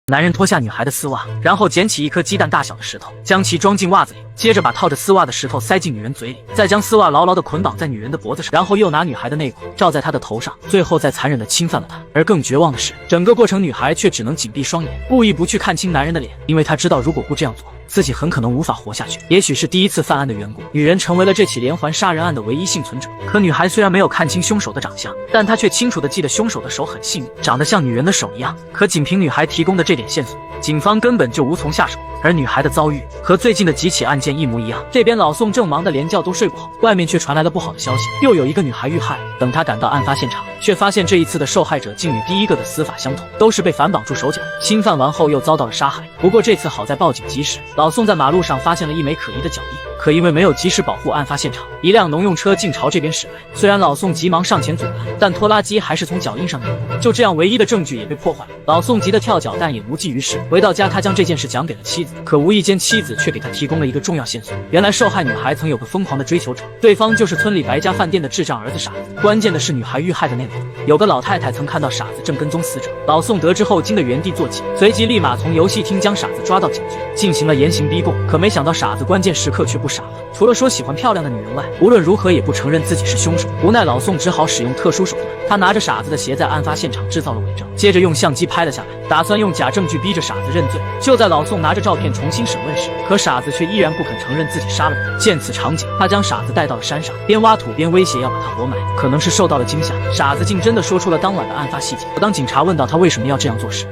男人脱下女孩的丝袜，然后捡起一颗鸡蛋大小的石头，将其装进袜子里，接着把套着丝袜的石头塞进女人嘴里，再将丝袜牢牢地捆绑在女人的脖子上，然后又拿女孩的内裤罩在她的头上，最后再残忍地侵犯了她。而更绝望的是，整个过程女孩却只能紧闭双眼，故意不去看清男人的脸，因为她知道如果不这样做，自己很可能无法活下去。也许是第一次犯案的缘故，女人成为了这起连环杀人案的唯一幸存者。可女孩虽然没有看清凶手的长相，但她却清楚地记得凶手的手很细密，长得像女人的手一样。可仅凭女孩提供的这点线索，警方根本就无从下手。而女孩的遭遇和最近的几起案件一模一样。这边老宋正忙得连觉都睡不好，外面却传来了不好的消息，又有一个女孩遇害。等他赶到案发现场，却发现这一次的受害者竟与第一个的死法相同，都是被反绑住手脚，侵犯完后又遭到了杀害。不过这次好在报警及时，老宋在马路上发现了一枚可疑的脚印，可因为没有及时保护案发现场，一辆农用车竟朝这边驶来。虽然老宋急忙上前阻拦，但拖拉机还是从脚印上碾过，就这样唯一的证据也被破坏了。老宋急得跳脚，但也无济于事。回到家，他将这件事讲给了妻子，可无意间妻子却给他提供了一个重要线索。原来受害女孩曾有个疯狂的追求者，对方就是村里白家饭店的智障儿子傻子。关键的是女孩遇害的那晚，有个老太太曾看到傻子正跟踪死者。老宋得知后惊得原地坐起，随即立马从游戏厅将傻子抓到警局，进行了严刑逼供。可没想到傻子关键时刻却不傻了，除了说喜欢漂亮的女人外，无论如何也不承认自己是凶手。无奈老宋只好使用特殊手段，他拿着傻子的鞋在案发现场制造了伪证，接着用相机拍了下来，打算用假证据逼着傻子认罪。就在老宋拿着照片重新审问时，可傻子却依然不肯承认自己杀了人。见此场景，他将傻子带到了山上，边挖土边威胁要把他活埋。可能是受到了惊吓，傻子竟真的说出了当晚的案发细节。当警察问到他为什么要这样做时，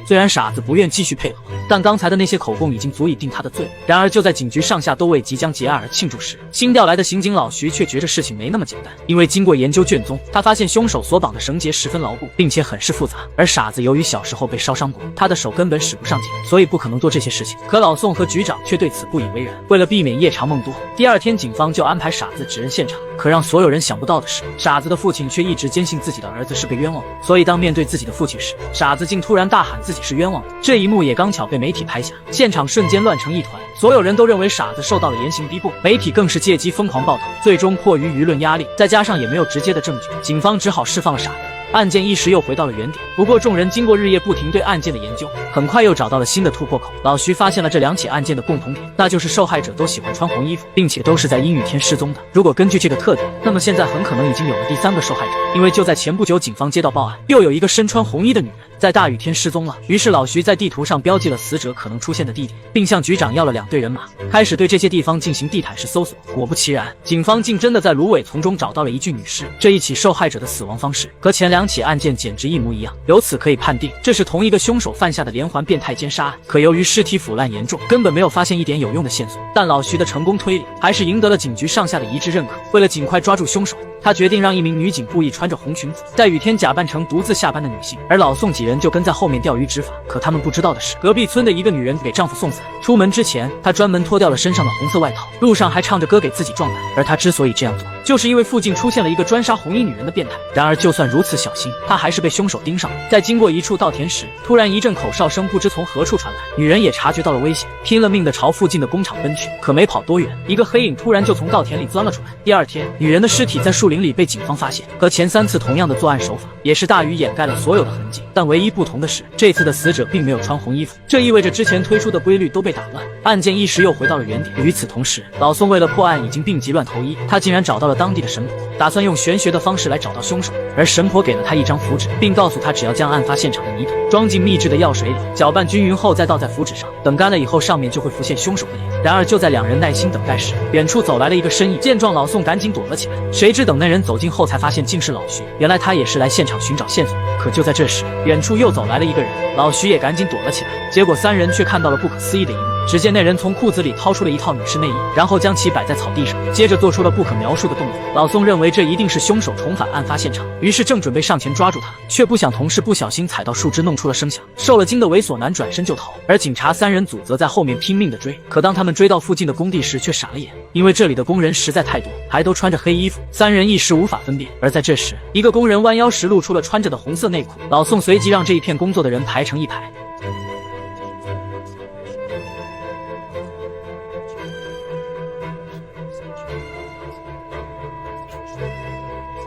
虽然傻子不愿继续配合，但刚才的那些口供已经足以定他的罪。然而就在警局上下都为即将结案而庆祝时，新调来的刑警老徐却觉着事情没那么简单。因为经过研究卷宗，他发现凶手所绑的绳结十分牢固，并且很是复杂。而傻子由于小时候被烧伤过，他的手根本使不上劲，所以不可能做这些事情。可老宋和局长却对此不以为然。为了避免夜长梦多，第二天警方就安排傻子指认现场。可让所有人想不到的是，傻子的父亲却一直坚信自己的儿子是被冤枉的，所以当面对自己的父亲时，傻子竟突然大喊自己是冤枉的。这一幕也刚巧被媒体拍下，现场瞬间乱成一团，所有人都认为傻子受到了严刑逼供，媒体更是借机疯狂报道。最终迫于舆论压力，再加上也没有直接的证据，警方只好释放了傻子。案件一时又回到了原点。不过众人经过日夜不停对案件的研究，很快又找到了新的突破口。老徐发现了这两起案件的共同点，那就是受害者都喜欢穿红衣服，并且都是在阴雨天失踪的。如果根据这个特点，那么现在很可能已经有了第三个受害者。因为就在前不久，警方接到报案，又有一个身穿红衣的女人在大雨天失踪了。于是老徐在地图上标记了死者可能出现的地点，并向局长要了2队人马，开始对这些地方进行地毯式搜索。果不其然，警方竟真的在芦苇丛中找到了一具女尸。这一起受害者的死亡方式和前2起案件简直一模一样，由此可以判定这是同一个凶手犯下的连环变态奸杀案。可由于尸体腐烂严重，根本没有发现一点有用的线索。但老徐的成功推理还是赢得了警局上下的一致认可。为了尽快抓住凶手，他决定让一名女警故意穿着红裙子，在雨天假扮成独自下班的女性，而老宋几人就跟在后面钓鱼执法。可他们不知道的是，隔壁村的一个女人给丈夫送伞，出门之前她专门脱掉了身上的红色外套，路上还唱着歌给自己壮胆。而她之所以这样做，就是因为附近出现了一个专杀红衣女人的变态。然而就算如此小心，她还是被凶手盯上了。在经过一处稻田时，突然一阵口哨声不知从何处传来，女人也察觉到了危险，拼了命的朝附近的工厂奔去。可没跑多远，一个黑影突然就从稻田里钻了出来。第二天，女人的尸体在树林里被警方发现，和前3次同样的作案手法，也是大雨掩盖了所有的痕迹。但唯一不同的是，这次的死者并没有穿红衣服，这意味着之前推出的规律都被打乱，案件一时又回到了原点。与此同时，老宋为了破案已经病急乱投医，他竟然找到了当地的神婆，打算用玄学的方式来找到凶手。而神婆给了他一张符纸，并告诉他只要将案发现场的泥土装进秘制的药水里，搅拌均匀后再倒在符纸上，等干了以后上面就会浮现凶手的脸。然而就在2人耐心等待时，远处走来了一个身影，见状老宋赶紧躲了起来。谁知等那人走近后才发现竟是老徐，原来他也是来现场寻找线索。可就在这时，远处又走来了一个人，老徐也赶紧躲了起来。结果3人却看到了不可思议的一幕，只见那人从裤子里掏出了一套女士内衣，然后将其摆在草地上，接着做出了不可描述的动作。老宋认为这一定是凶手重返案发现场，于是正准备上前抓住他，却不想同事不小心踩到树枝弄出了声响，受了惊的猥琐男转身就逃，而警察3人组则在后面拼命的追。可当他们追到附近的工地时却傻了眼，因为这里的工人实在太多，还都穿着黑衣服，3人一时无法分辨。而在这时，一个工人弯腰时露出了穿着的红色内裤，老宋随即让这一片工作的人排成一排。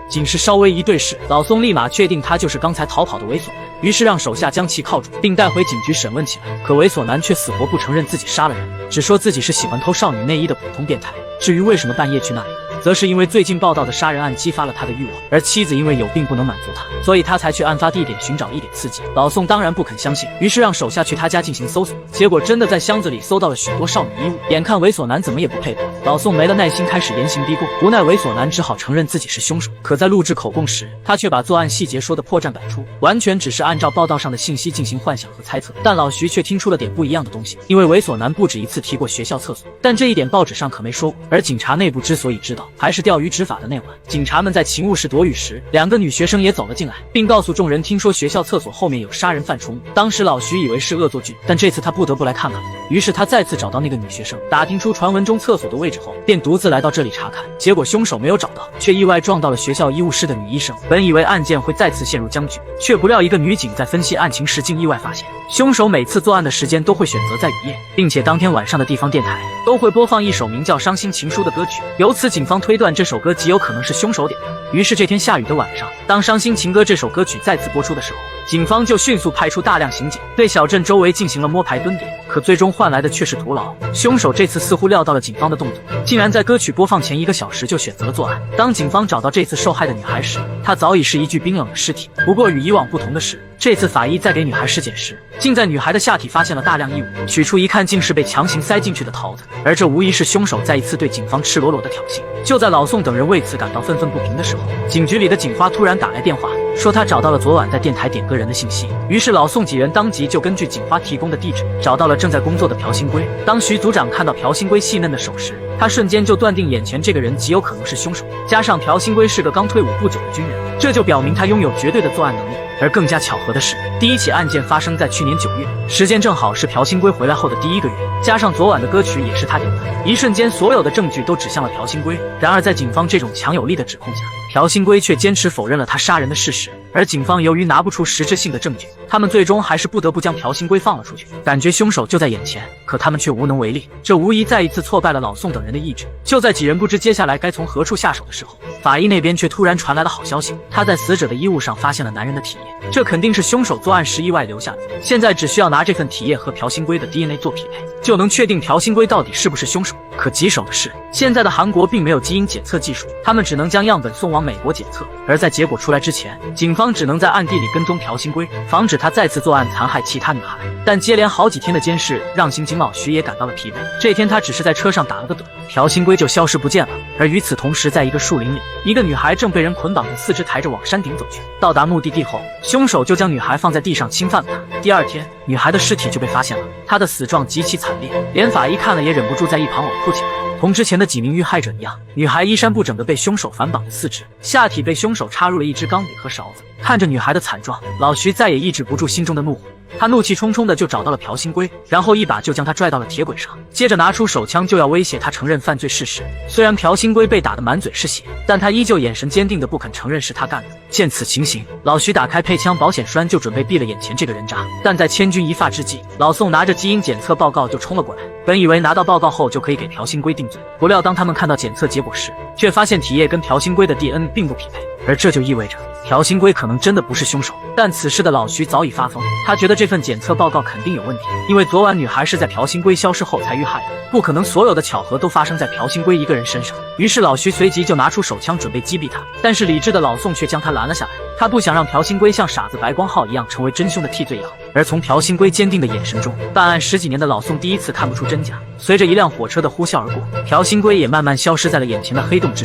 仅是稍微一对视，老宋立马确定他就是刚才逃跑的猥琐。于是让手下将其铐住，并带回警局审问起来。可猥琐男却死活不承认自己杀了人，只说自己是喜欢偷少女内衣的普通变态。至于为什么半夜去那里，则是因为最近报道的杀人案激发了他的欲望，而妻子因为有病不能满足他，所以他才去案发地点寻找一点刺激。老宋当然不肯相信，于是让手下去他家进行搜索，结果真的在箱子里搜到了许多少女衣物。眼看猥琐男怎么也不配合，老宋没了耐心，开始严刑逼供。无奈猥琐男只好承认自己是凶手，可在录制口供时，他却把作案细节说得破绽百出，完全只是按照报道上的信息进行幻想和猜测。但老徐却听出了点不一样的东西，因为猥琐男不止一次提过学校厕所，但这一点报纸上可没说过。而警察内部之所以知道，还是钓鱼执法的那晚，警察们在勤务室躲雨时，2个女学生也走了进来，并告诉众人听说学校厕所后面有杀人犯出没。当时老徐以为是恶作剧，但这次他不得不来看看，于是他再次找到那个女学生，打听出传闻中厕所的位置后，便独自来到这里查看。结果凶手没有找到，却意外撞到了学校医务室的女医生。本以为案件会再次陷入僵局，却不料一个女警在分析案情时竟意外发现，凶手每次作案的时间都会选择在雨夜，并且当天晚上的地方电台都会播放一首名叫《伤心情书》的歌曲，由此警方推断这首歌极有可能是凶手点的。于是这天下雨的晚上，当《伤心情歌》这首歌曲再次播出的时候，警方就迅速派出大量刑警，对小镇周围进行了摸排蹲点，可最终换来的却是徒劳。凶手这次似乎料到了警方的动作，竟然在歌曲播放前1个小时就选择了作案。当警方找到这次受害的女孩时，她早已是一具冰冷的尸体。不过与以往不同的是，这次法医在给女孩尸检时，竟在女孩的下体发现了大量异物，取出一看竟是被强行塞进去的桃子，而这无疑是凶手再一次对警方赤裸裸的挑衅。就在老宋等人为此感到愤愤不平的时候，警局里的警花突然打来电话，说他找到了昨晚在电台点歌人的信息。于是老宋几人当即就根据警花提供的地址，找到了正在工作的朴新龟。当徐组长看到朴新龟细嫩的手时，他瞬间就断定眼前这个人极有可能是凶手。加上朴新龟是个刚退伍不久的军人，这就表明他拥有绝对的作案能力。而更加巧合的是，第1起案件发生在去年9月，时间正好是朴新龟回来后的第1个月，加上昨晚的歌曲也是他点的，一瞬间所有的证据都指向了朴新龟。然而在警方这种强有力的指控下，朴新龟却坚持否认了他杀人的事实。而警方由于拿不出实质性的证据，他们最终还是不得不将朴新龟放了出去，感觉凶手就在眼前，可他们却无能为力。这无疑再一次挫败了老宋等人的意志。就在几人不知接下来该从何处下手的时候，法医那边却突然传来了好消息，他在死者的衣物上发现了男人的体液，这肯定是凶手作案时意外留下的。现在只需要拿这份体液和朴新龟的 DNA 做匹配，就能确定朴新龟到底是不是凶手。可棘手的是，现在的韩国并没有基因检测技术，他们只能将样本送往美国检测，而在结果出来之前，警方只能在暗地里跟踪朴新龟，防止他再次作案残害其他女孩。但接连好几天的监视让刑警老徐也感到了疲惫。这天他只是在车上打了个盹，朴新龟就消失不见了。而与此同时，在一个树林里，一个女孩正被人捆绑着，4肢抬着往山顶走去。到达目的地后，凶手就将女孩放在地上侵犯了她。第2天，女孩的尸体就被发现了，她的死状极其惨烈，连法医看了也忍不住在一旁呕吐起来。同之前的几名遇害者一样，女孩衣衫不整的被凶手反绑着4肢，下体被凶手插入了一支钢笔和勺子。看着女孩的惨状，老徐再也抑制不住心中的怒火，他怒气冲冲的就找到了朴新龟，然后一把就将他拽到了铁轨上，接着拿出手枪就要威胁他承认犯罪事实。虽然朴新龟被打得满嘴是血，但他依旧眼神坚定的不肯承认是他干的。见此情形，老徐打开配枪保险栓就准备毙了眼前这个人渣，但在千钧一发之际，老宋拿着基因检测报告就冲了过来。本以为拿到报告后就可以给朴新龟定罪，不料当他们看到检测结果时，却发现体液跟朴新龟的 DNA 并不匹配，而这就意味着朴新龟可能真的不是凶手。但此时的老徐早已发疯，他觉得这份检测报告肯定有问题，因为昨晚女孩是在朴新龟消失后才遇害的，不可能所有的巧合都发生在朴新龟一个人身上。于是老徐随即就拿出手枪准备击毙他，但是理智的老宋却将他拦了下来。他不想让朴新龟像傻子白光浩一样成为真凶的替罪羊。而从朴新龟坚定的眼神中，办案10几年的老宋第一次看不出真假。随着一辆火车的呼啸而过，朴新龟也慢慢消失在了眼前的黑洞之中。